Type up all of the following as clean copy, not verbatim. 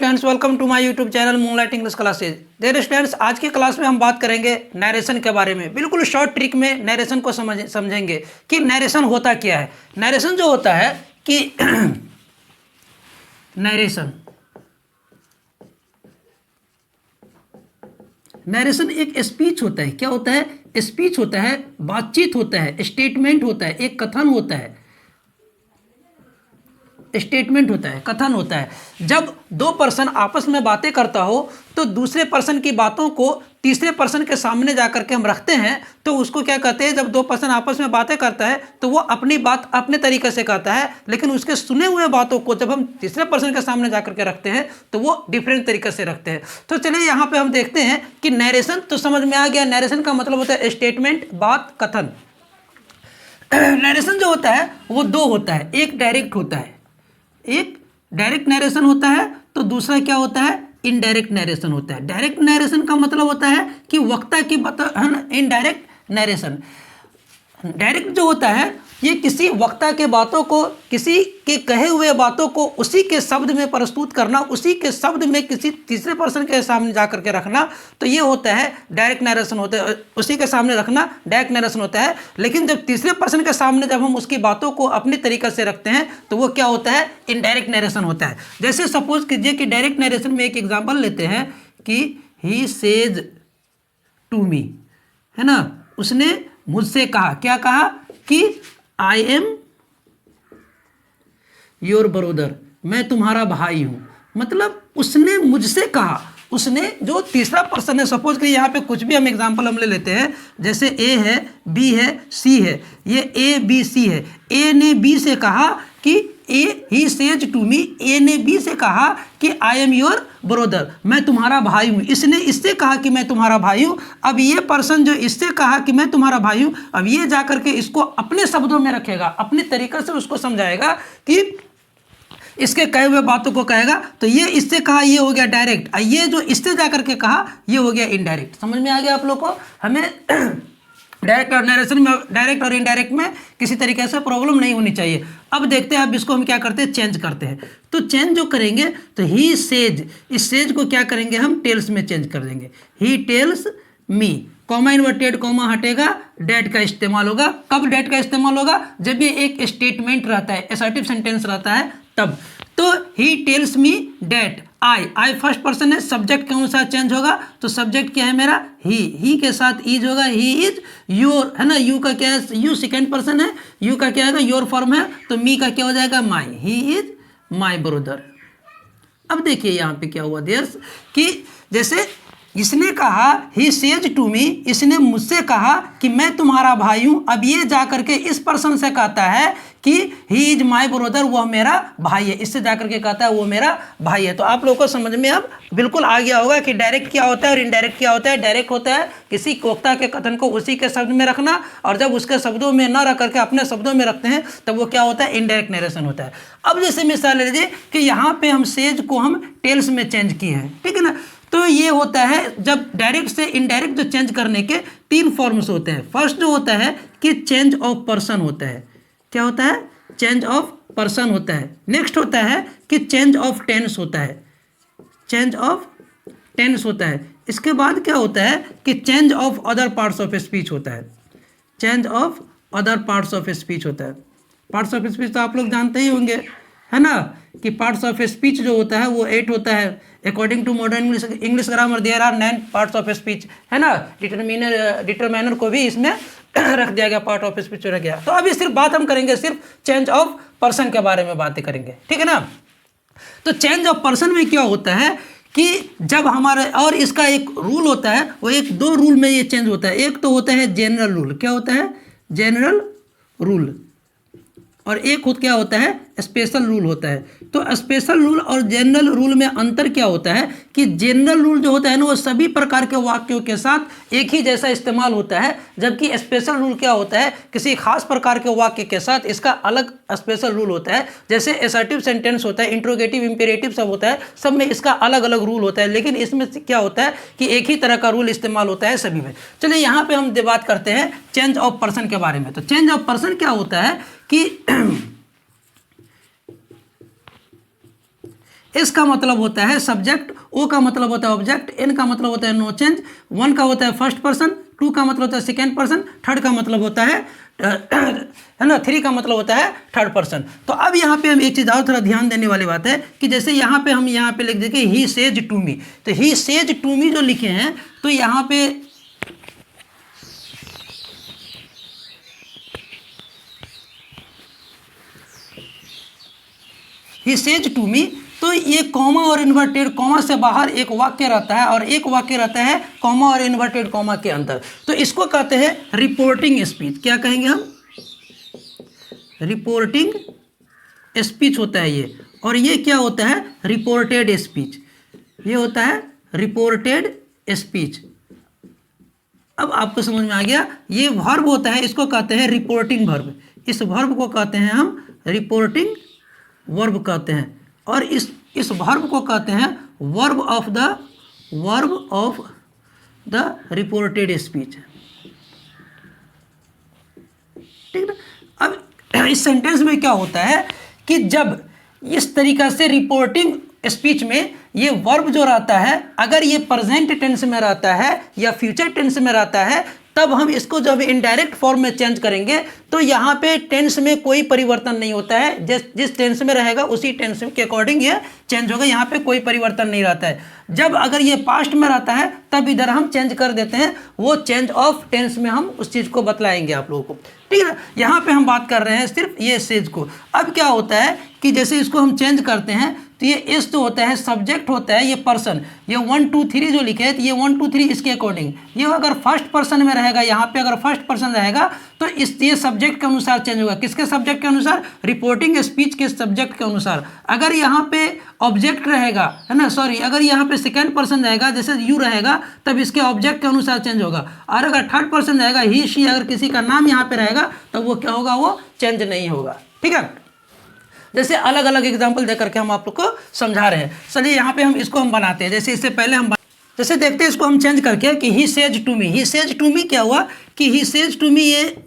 Students, welcome to my YouTube channel moonlight English classes. Dear students, आज की class में हम बात करेंगे नरेशन के बारे में। बिल्कुल शॉर्ट ट्रिक में नरेशन को समझेंगे कि नरेशन होता क्या है। नरेशन जो होता है कि नरेशन एक स्पीच होता है। क्या होता है? स्पीच होता है, बातचीत होता है, स्टेटमेंट होता है, एक कथन होता है, स्टेटमेंट होता है, कथन होता है। जब दो पर्सन आपस में बातें करता हो तो दूसरे पर्सन की बातों को तीसरे पर्सन के सामने जाकर के हम रखते हैं तो उसको क्या कहते हैं? जब दो पर्सन आपस में बातें करता है तो वो अपनी बात अपने तरीके से कहता है, लेकिन उसके सुने हुए बातों को जब हम तीसरे पर्सन के सामने जाकर के रखते हैं तो वो डिफरेंट तरीके से रखते हैं। तो चलिए यहाँ पे हम देखते हैं कि नरेशन तो समझ में आ गया। नरेशन का मतलब होता है स्टेटमेंट, बात, कथन। नरेशन जो होता है वो दो होता है, एक डायरेक्ट होता है, एक डायरेक्ट नरेशन होता है, तो दूसरा क्या होता है? इनडायरेक्ट नरेशन होता है। डायरेक्ट नरेशन का मतलब होता है कि वक्ता की इनडायरेक्ट नरेशन, डायरेक्ट जो होता है ये किसी वक्ता के बातों को, किसी के कहे हुए बातों को उसी के शब्द में प्रस्तुत करना, उसी के शब्द में किसी तीसरे पर्सन के सामने जाकर के रखना, तो ये होता है डायरेक्ट नरेशन होता है। उसी के सामने रखना डायरेक्ट नरेशन होता है। लेकिन जब तीसरे पर्सन के सामने जब हम उसकी बातों को अपनी तरीके से रखते हैं तो वो क्या होता है? इनडायरेक्ट नरेशन होता है। जैसे सपोज कीजिए कि डायरेक्ट नरेशन में एक एग्जाम्पल लेते हैं कि ही सेज टू मी, है ना, उसने मुझसे कहा। क्या कहा? कि आई एम योर ब्रदर, मैं तुम्हारा भाई हूं। मतलब उसने मुझसे कहा, उसने जो तीसरा पर्सन है, सपोज कि यहाँ पे कुछ भी हम एग्जांपल हम ले लेते हैं, जैसे ए है, बी है, सी है, ये ए बी सी है। ए ने बी से कहा कि ही सेज टू मी, ए ने बी से कहा कि आई एम योर ब्रदर, मैं तुम्हारा भाई हूँ। इसने इससे कहा कि मैं तुम्हारा भाई हूँ। अब ये पर्सन जो इससे कहा कि मैं तुम्हारा भाई हूँ, अब ये जा करके इसको अपने शब्दों में रखेगा, अपने तरीके से उसको समझाएगा कि इसके कहे हुए बातों को कहेगा। तो ये इससे कहा, ये हो गया डायरेक्ट, और ये जो इससे जा करके कहा ये हो गया इनडायरेक्ट। समझ में आ गया आप लोग को? हमें डायरेक्ट और नरेशन में, डायरेक्ट और इनडायरेक्ट में किसी तरीके से प्रॉब्लम नहीं होनी चाहिए। अब देखते हैं, अब इसको हम क्या करते हैं? चेंज करते हैं। तो चेंज जो करेंगे तो ही सेज, इस सेज को क्या करेंगे? हम टेल्स में चेंज कर देंगे। He tells me, comma inverted comma हटेगा, डैट का इस्तेमाल होगा। कब डैट का इस्तेमाल होगा? जब ये एक स्टेटमेंट रहता है, असर्टिव सेंटेंस रहता है तब। तो he tells me that, I first person है, सब्जेक्ट के अनुसार चेंज होगा। तो सब्जेक्ट क्या है मेरा? ही के साथ इज होगा, ही इज योर, है ना। यू का क्या है? यू सेकेंड पर्सन है, यू का क्या है? योर फॉर्म है, तो मी का क्या हो जाएगा? माई, ही इज माई ब्रदर। अब देखिए यहाँ पे क्या हुआ देयर्स, कि जैसे इसने कहा ही सेज टू मी, इसने मुझसे कहा कि मैं तुम्हारा भाई हूं। अब ये जाकर के इस पर्सन से कहता है कि ही इज माई ब्रदर, वह मेरा भाई है। इससे जाकर के कहता है वो मेरा भाई है। तो आप लोगों को समझ में अब बिल्कुल आ गया होगा कि डायरेक्ट क्या होता है और इनडायरेक्ट क्या होता है। डायरेक्ट होता है किसी वक्ता के कथन को उसी के शब्द में रखना, और जब उसके शब्दों में न रख करके अपने शब्दों में रखते हैं तब वो क्या होता है? इनडायरेक्ट नरेशन होता है। अब जैसे मिसाल ले लीजिए कि यहाँ पे हम सेज को हम टेल्स में चेंज किए हैं, ठीक है ना। तो ये होता है जब डायरेक्ट से इनडायरेक्ट जो चेंज करने के तीन फॉर्म्स होते हैं। फर्स्ट जो होता है कि चेंज ऑफ पर्सन होता है। क्या होता है? चेंज ऑफ पर्सन होता है। नेक्स्ट होता है कि चेंज ऑफ टेंस होता है, चेंज ऑफ टेंस होता है। इसके बाद क्या होता है कि change of other parts of speech होता है, change of other parts of speech होता है। पार्ट्स ऑफ स्पीच तो आप लोग जानते ही होंगे, है ना, कि पार्ट्स ऑफ स्पीच जो होता है वो 8 होता है। According to modern English grammar there are 9 parts of speech, है ना। डिटरमिनर को भी इसमें रख दिया गया, पार्ट ऑफ स्पीच रख गया। तो अभी सिर्फ बात हम करेंगे सिर्फ चेंज ऑफ पर्सन के बारे में बातें करेंगे, ठीक है ना। तो चेंज ऑफ पर्सन में क्या होता है कि जब हमारे, और इसका एक रूल होता है, वो एक दो रूल में ये चेंज होता है। एक तो होता है जनरल रूल। क्या होता है? General rule. और एक खुद क्या होता है? स्पेशल रूल होता है। तो स्पेशल रूल और जनरल रूल में अंतर क्या होता है कि जनरल रूल जो होता है ना वो सभी प्रकार के वाक्यों के साथ एक ही जैसा इस्तेमाल होता है, जबकि स्पेशल रूल क्या होता है? किसी खास प्रकार के वाक्य के साथ इसका अलग स्पेशल रूल होता है। जैसे असर्टिव सेंटेंस होता है, इंट्रोगेटिव, इंपेरेटिव सब होता है, सब में इसका अलग अलग रूल होता है, लेकिन इसमें क्या होता है कि एक ही तरह का रूल इस्तेमाल होता है सभी में। चलिए यहाँ पर हम बात करते हैं चेंज ऑफ पर्सन के बारे में। तो चेंज ऑफ पर्सन क्या होता है कि एस का मतलब होता है सब्जेक्ट, ओ का मतलब होता है ऑब्जेक्ट, एन का मतलब होता है नो चेंज, वन का होता है फर्स्ट पर्सन, टू का मतलब होता है सेकेंड पर्सन, थर्ड का मतलब होता है ना, थ्री का मतलब होता है थर्ड पर्सन। तो अब यहाँ पे हम एक चीज़ और थोड़ा ध्यान देने वाली बात है कि जैसे यहाँ पे हम यहाँ पे लिख देंगे ही सेज टू मी, तो ही सेज टू मी जो लिखे हैं तो यहाँ पे ही सेज टू मी, तो ये कॉमा और इन्वर्टेड कॉमा से बाहर एक वाक्य रहता है और एक वाक्य रहता है कॉमा और इन्वर्टेड कॉमा के अंदर, तो इसको कहते हैं रिपोर्टिंग स्पीच। क्या कहेंगे हम? रिपोर्टिंग स्पीच होता है ये। और ये क्या होता है? Reported speech. ये होता है रिपोर्टेड स्पीच। अब आपको समझ में आ गया, ये वर्ब होता है, इसको कहते हैं रिपोर्टिंग वर्ब। इस वर्ब को कहते हैं हम रिपोर्टिंग वर्ब कहते हैं, और इस वर्ब को कहते हैं verb of the reported speech. ठीक है। अब इस सेंटेंस में क्या होता है कि जब इस तरीका से रिपोर्टिंग स्पीच में ये वर्ब जो रहता है, अगर ये प्रेजेंट टेंस में रहता है या फ्यूचर टेंस में रहता है, तब हम इसको जब इनडायरेक्ट फॉर्म में चेंज करेंगे तो यहाँ पे टेंस में कोई परिवर्तन नहीं होता है। जिस टेंस में रहेगा उसी टेंस के अकॉर्डिंग ये चेंज होगा, यहाँ पे कोई परिवर्तन नहीं रहता है। जब अगर ये पास्ट में रहता है तब इधर हम चेंज कर देते हैं, वो चेंज ऑफ टेंस में हम उस चीज़ को बतलाएंगे आप लोगों को। ठीक है, यहाँ पे हम बात कर रहे हैं सिर्फ ये सेज को। अब क्या होता है कि जैसे इसको हम चेंज करते हैं तो ये एस जो होता है सब्जेक्ट होता है, ये पर्सन, ये 1 2 3 जो लिखे है तो ये 1 2 3 इसके अकॉर्डिंग, ये अगर फर्स्ट पर्सन में रहेगा, यहाँ पे अगर फर्स्ट पर्सन रहेगा तो ये सब्जेक्ट के अनुसार चेंज होगा। किसके सब्जेक्ट के अनुसार? रिपोर्टिंग स्पीच के सब्जेक्ट के अनुसार। अगर यहाँ पे ऑब्जेक्ट रहेगा, है ना, सॉरी, अगर यहाँ पे सेकेंड पर्सन रहेगा, जैसे यू रहेगा, तब इसके ऑब्जेक्ट के अनुसार चेंज होगा। और अगर थर्ड पर्सन रहेगा, ही शी, अगर किसी का नाम यहाँ पे रहेगा तो वो क्या होगा? वो चेंज नहीं होगा। ठीक है, जैसे अलग अलग एग्जाम्पल दे करके हम आप लोग को समझा रहे हैं। चलिए यहाँ पे हम इसको हम बनाते हैं। जैसे इससे पहले हम जैसे देखते हैं इसको हम चेंज करके कि he says to me. He says to me क्या हुआ कि ही सेज टू मी, ये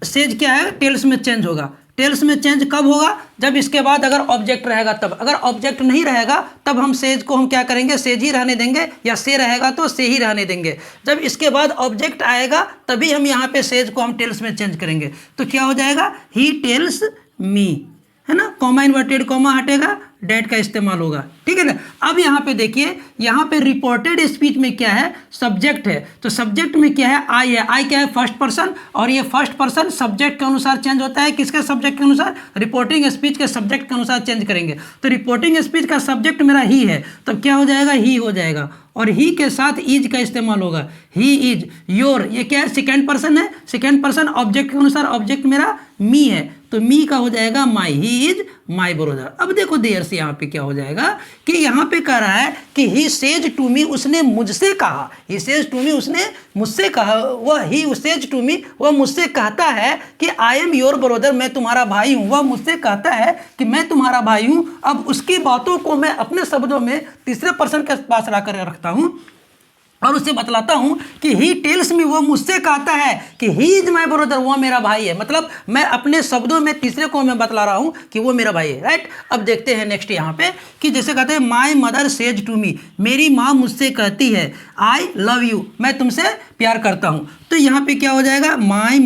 सेज क्या है? टेल्स में चेंज होगा। टेल्स में चेंज कब होगा? जब इसके बाद अगर ऑब्जेक्ट रहेगा तब। अगर ऑब्जेक्ट नहीं रहेगा तब हम सेज को हम क्या करेंगे? सेज ही रहने देंगे, या से रहेगा तो से ही रहने देंगे। जब इसके बाद ऑब्जेक्ट आएगा तभी हम यहाँ पे सेज को हम टेल्स में चेंज करेंगे। तो क्या हो जाएगा? ही टेल्स मी, है ना, कॉमा इन्वर्टेड कॉमा हटेगा, डेट का इस्तेमाल होगा। ठीक है ना। अब यहाँ पे देखिए, यहाँ पे रिपोर्टेड स्पीच में क्या है? सब्जेक्ट है। तो सब्जेक्ट में क्या है? आई है। आई क्या है? फर्स्ट पर्सन, और ये फर्स्ट पर्सन सब्जेक्ट के अनुसार चेंज होता है। किसके सब्जेक्ट के अनुसार? रिपोर्टिंग स्पीच के सब्जेक्ट के अनुसार चेंज करेंगे। तो रिपोर्टिंग स्पीच का सब्जेक्ट मेरा ही है, तब क्या हो जाएगा? ही हो जाएगा, और ही के साथ इज का इस्तेमाल होगा। ही इज योर, ये क्या है? सेकेंड पर्सन है। सेकेंड पर्सन ऑब्जेक्ट के अनुसार, ऑब्जेक्ट मेरा मी है, तो मी का हो जाएगा माई। He is my brother. अब देखो देयर से यहाँ पे क्या हो जाएगा कि यहाँ पे कह रहा है कि ही सेज टू मी, उसने मुझसे कहा। ही सेज टू मी, उसने मुझसे कहा। वह ही सेज टू मी, वह मुझसे कहता है कि आई एम योर ब्रदर, मैं तुम्हारा भाई हूँ। वह मुझसे कहता है कि मैं तुम्हारा भाई हूँ। अब उसकी बातों को मैं अपने शब्दों में तीसरे पर्सन के पास ला कर रखता हूँ और उसे बतलाता हूँ कि ही टेल्स मी, वो मुझसे कहता है कि ही इज माई ब्रदर, वो मेरा भाई है। मतलब मैं अपने शब्दों में तीसरे को मैं बतला रहा हूँ कि वो मेरा भाई है। राइट। अब देखते हैं नेक्स्ट यहाँ पे कि जैसे कहते हैं my mother says to me, मेरी माँ मुझसे कहती है आई लव यू, मैं तुमसे प्यार करता हूँ। तो यहाँ पे क्या हो जाएगा? My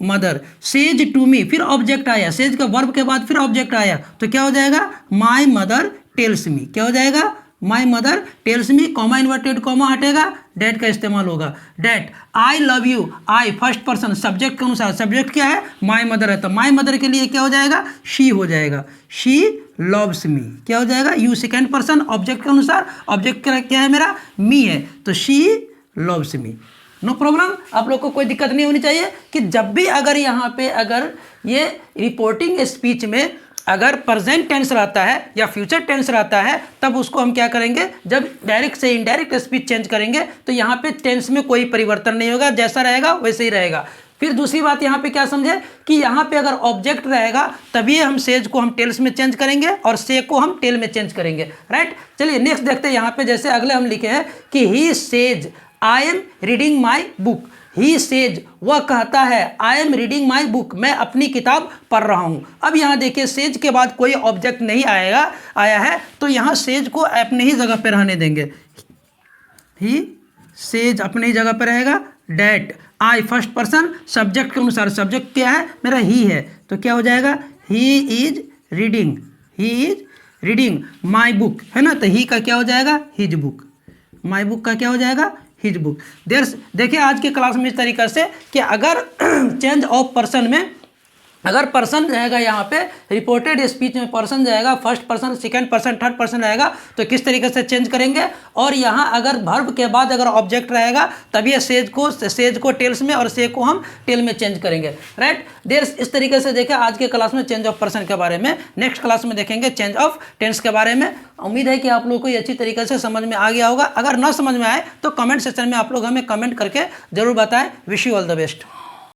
mother says to me, फिर ऑब्जेक्ट आया, सेज का वर्ब के बाद फिर ऑब्जेक्ट आया, तो क्या हो जाएगा? My mother tells me. क्या हो जाएगा? My mother tells me, comma inverted comma हटेगा, डेट का इस्तेमाल होगा। That, I love you, I first person subject के अनुसार, सब्जेक्ट क्या है? माई मदर है, तो माई मदर के लिए क्या हो जाएगा? शी हो जाएगा। शी लव्स मी। क्या हो जाएगा? यू सेकेंड पर्सन ऑब्जेक्ट के अनुसार, ऑब्जेक्ट क्या है मेरा? मी है, तो she loves me. No problem, आप लोग को कोई दिक्कत नहीं होनी चाहिए कि जब भी अगर यहाँ पे अगर ये रिपोर्टिंग स्पीच में अगर प्रेजेंट टेंस रहता है या फ्यूचर टेंस रहता है, तब उसको हम क्या करेंगे? जब डायरेक्ट से इनडायरेक्ट स्पीच चेंज करेंगे तो यहाँ पे टेंस में कोई परिवर्तन नहीं होगा, जैसा रहेगा वैसे ही रहेगा। फिर दूसरी बात यहाँ पे क्या समझे कि यहाँ पे अगर ऑब्जेक्ट रहेगा तभी हम सेज को हम टेल्स में चेंज करेंगे और से को हम टेल में चेंज करेंगे। राइट। चलिए नेक्स्ट देखते हैं यहाँ पे। जैसे अगले हम लिखे हैं कि he says I am reading my book, he says, वह कहता है, I am reading my book, मैं अपनी किताब पढ़ रहा हूँ। अब यहाँ देखिए सेज के बाद कोई ऑब्जेक्ट नहीं आया है, तो यहाँ सेज को अपने ही जगह पर रहने देंगे। ही सेज अपनी ही जगह पर रहेगा। That, I first person subject के अनुसार, सब्जेक्ट क्या है मेरा ही है, तो क्या हो जाएगा, he is reading, he is reading my book, है ना, तो ही का क्या हो जाएगा, हिज बुक, माई बुक का क्या हो जाएगा, हिज बुक। देखिए आज के क्लास में इस तरीके से कि अगर चेंज ऑफ पर्सन में अगर पर्सन रहेगा यहाँ पे रिपोर्टेड स्पीच में पर्सन जाएगा, first person, second person, third person रहेगा, तो किस तरीके से चेंज करेंगे। और यहाँ अगर वर्ब के बाद अगर ऑब्जेक्ट रहेगा तभी सेज को टेल्स में और से को हम टेल में चेंज करेंगे, राइट। इस तरीके से देखें आज के क्लास में चेंज ऑफ पर्सन के बारे में। नेक्स्ट क्लास में देखेंगे चेंज ऑफ टेंस के बारे में। उम्मीद है कि आप लोगों को ये अच्छी तरीके से समझ में आ गया होगा। अगर ना समझ में आए तो कमेंट सेक्शन में आप लोग हमें कमेंट करके जरूर बताएं। Wish you all the best.